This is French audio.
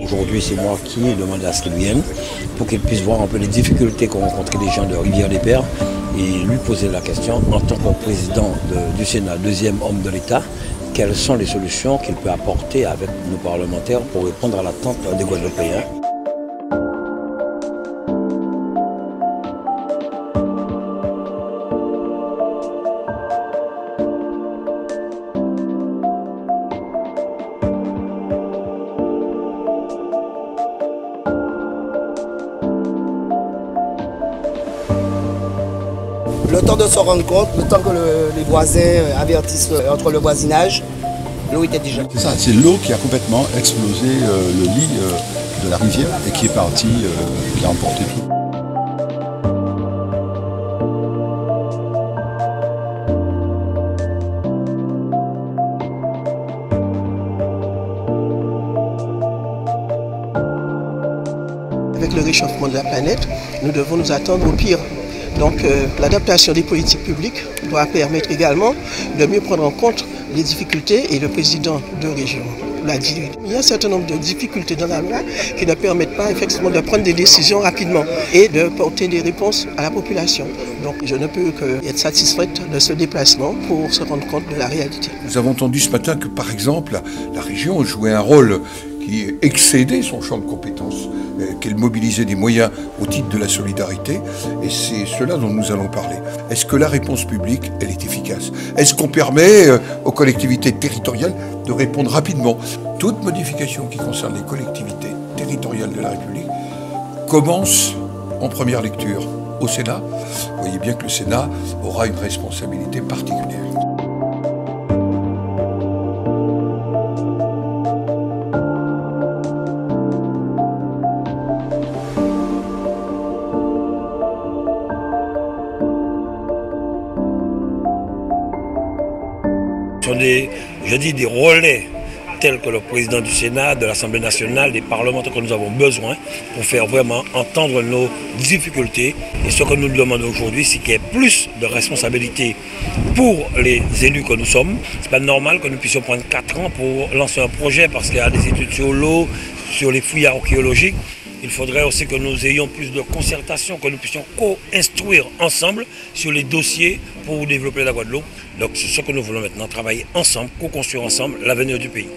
Aujourd'hui, c'est moi qui ai demandé à ce qu'il vienne pour qu'il puisse voir un peu les difficultés qu'ont rencontrées les gens de Rivière-des-Pères et lui poser la question en tant que président du Sénat, deuxième homme de l'État, quelles sont les solutions qu'il peut apporter avec nos parlementaires pour répondre à l'attente des Guadeloupéens. Le temps de se rendre compte, le temps que les voisins avertissent entre le voisinage, l'eau était déjà. C'est ça, c'est l'eau qui a complètement explosé le lit de la rivière et qui est partie, qui a emporté tout. Avec le réchauffement de la planète, nous devons nous attendre au pire. Donc l'adaptation des politiques publiques doit permettre également de mieux prendre en compte les difficultés et le président de région l'a dit. Il y a un certain nombre de difficultés dans la loi qui ne permettent pas effectivement de prendre des décisions rapidement et de porter des réponses à la population. Donc je ne peux qu'être satisfaite de ce déplacement pour se rendre compte de la réalité. Nous avons entendu ce matin que par exemple la région jouait un rôle qui excédait son champ de compétences, qu'elle mobilisait des moyens au titre de la solidarité, et c'est cela dont nous allons parler. Est-ce que la réponse publique, elle est efficace? Est-ce qu'on permet aux collectivités territoriales de répondre rapidement? Toute modification qui concerne les collectivités territoriales de la République commence en première lecture au Sénat. Vous voyez bien que le Sénat aura une responsabilité particulière. Ce sont des relais tels que le président du Sénat, de l'Assemblée nationale, des parlementaires que nous avons besoin pour faire vraiment entendre nos difficultés. Et ce que nous demandons aujourd'hui, c'est qu'il y ait plus de responsabilités pour les élus que nous sommes. Ce n'est pas normal que nous puissions prendre 4 ans pour lancer un projet parce qu'il y a des études sur l'eau, sur les fouilles archéologiques. Il faudrait aussi que nous ayons plus de concertation, que nous puissions co-instruire ensemble sur les dossiers pour développer la Guadeloupe. Donc c'est ce que nous voulons maintenant, travailler ensemble, co-construire ensemble l'avenir du pays.